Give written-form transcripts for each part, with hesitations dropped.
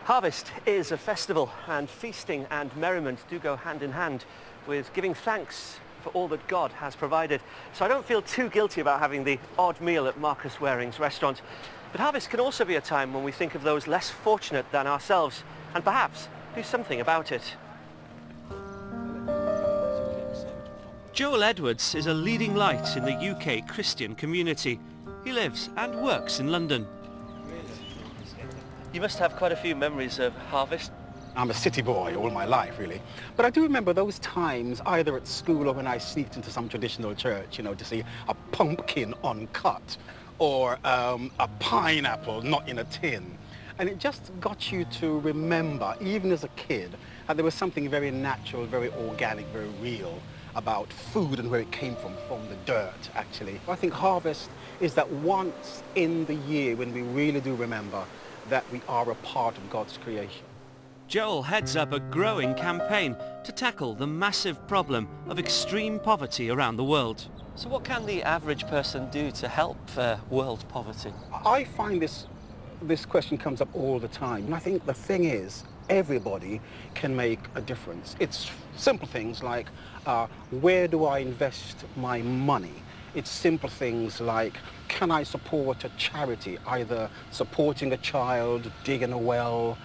Harvest is a festival, and feasting and merriment do go hand in hand with giving thanks for all that God has provided. So I don't feel too guilty about having the odd meal at Marcus Waring's restaurant. But harvest can also be a time when we think of those less fortunate than ourselves and perhaps do something about it. Joel Edwards is a leading light in the UK Christian community. He lives and works in London. You must have quite a few memories of harvest. I'm a city boy all my life, really. But I do remember those times, either at school or when I sneaked into some traditional church, to see a pumpkin uncut or a pineapple not in a tin. And it just got you to remember, even as a kid, that there was something very natural, very organic, very real about food and where it came from the dirt, actually. I think harvest is that once in the year when we really do remember that we are a part of God's creation. Joel heads up a growing campaign to tackle the massive problem of extreme poverty around the world. So what can the average person do to help world poverty? I find this question comes up all the time, and I think the thing is, everybody can make a difference. It's simple things like, where do I invest my money? It's simple things like, can I support a charity, either supporting a child, digging a well,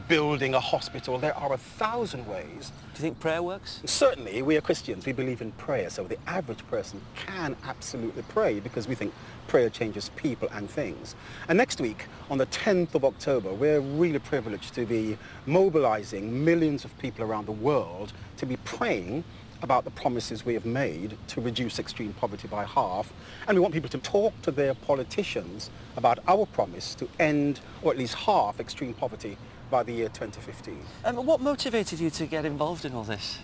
building a hospital? There are 1,000 ways. Do you think prayer works? Certainly, we are Christians, we believe in prayer, so the average person can absolutely pray because we think prayer changes people and things. And next week, on the 10th of October, we're really privileged to be mobilizing millions of people around the world to be praying about the promises we have made to reduce extreme poverty by half. And we want people to talk to their politicians about our promise to end, or at least half, extreme poverty by the year 2015. What motivated you to get involved in all this?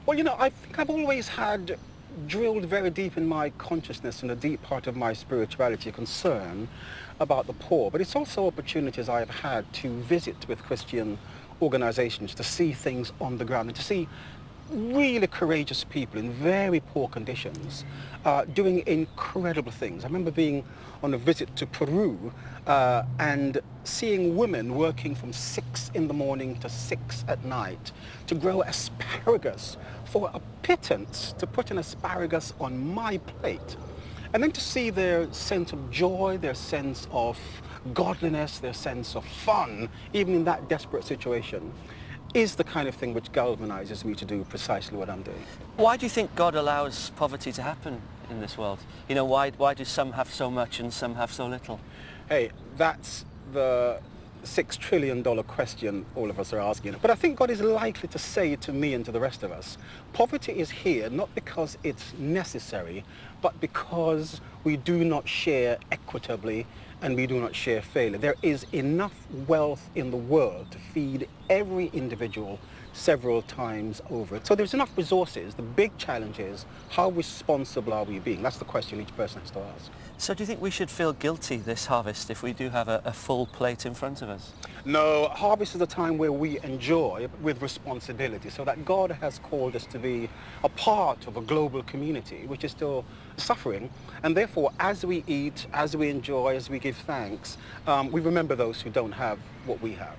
Well, I think I've always had drilled very deep in my consciousness and a deep part of my spirituality concern about the poor. But it's also opportunities I've had to visit with Christian organizations, to see things on the ground and to see really courageous people in very poor conditions doing incredible things. I remember being on a visit to Peru and seeing women working from 6 in the morning to 6 at night to grow asparagus for a pittance, to put an asparagus on my plate. And then to see their sense of joy, their sense of godliness, their sense of fun, even in that desperate situation, is the kind of thing which galvanizes me to do precisely what I'm doing. Why do you think God allows poverty to happen in this world? Why do some have so much and some have so little? Hey, that's the $6 trillion question all of us are asking. But I think God is likely to say to me and to the rest of us, poverty is here not because it's necessary, but because we do not share equitably and we do not share fairly. There is enough wealth in the world to feed every individual several times over. So there's enough resources. The big challenge is, how responsible are we being? That's the question each person has to ask. So do you think we should feel guilty this harvest if we do have a full plate in front of us? No, harvest is a time where we enjoy with responsibility, so that God has called us to be a part of a global community which is still suffering. And therefore, as we eat, as we enjoy, as we give thanks, we remember those who don't have what we have.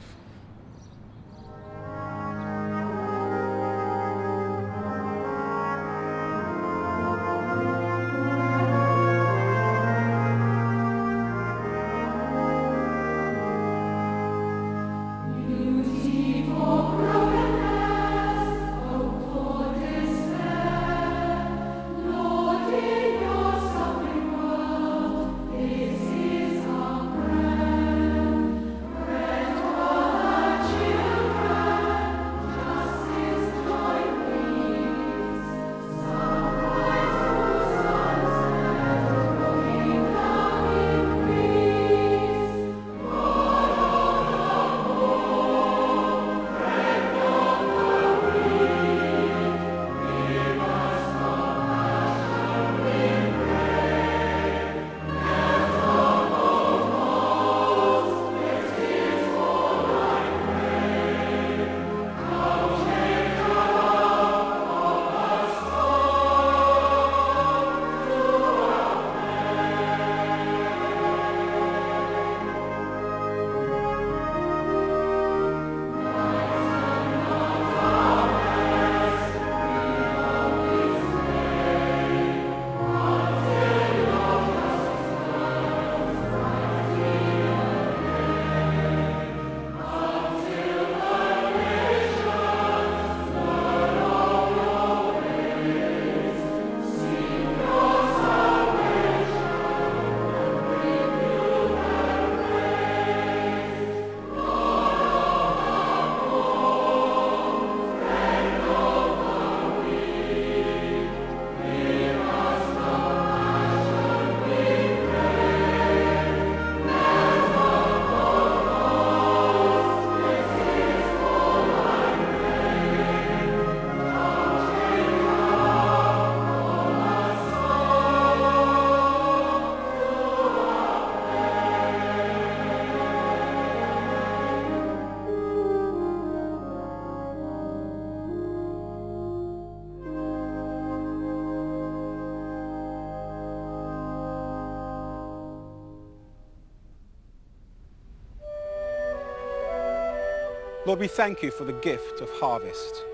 Lord, we thank you for the gift of harvest.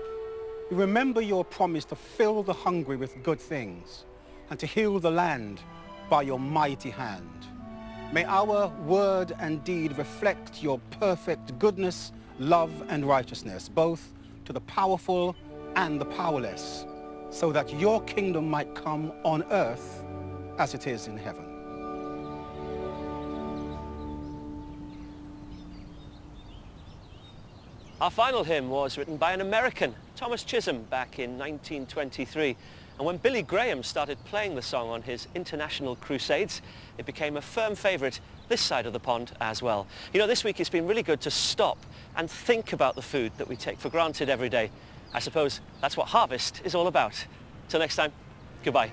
We remember your promise to fill the hungry with good things and to heal the land by your mighty hand. May our word and deed reflect your perfect goodness, love and righteousness, both to the powerful and the powerless, so that your kingdom might come on earth as it is in heaven. Our final hymn was written by an American, Thomas Chisholm, back in 1923. And when Billy Graham started playing the song on his international crusades, it became a firm favourite this side of the pond as well. You know, this week it's been really good to stop and think about the food that we take for granted every day. I suppose that's what harvest is all about. Till next time, goodbye.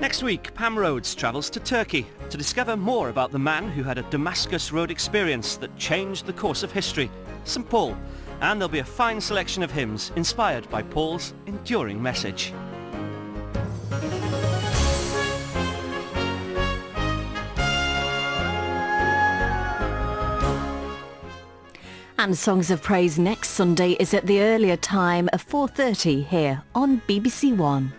Next week, Pam Rhodes travels to Turkey to discover more about the man who had a Damascus Road experience that changed the course of history, St Paul. And there'll be a fine selection of hymns inspired by Paul's enduring message. And Songs of Praise next Sunday is at the earlier time of 4:30 here on BBC One.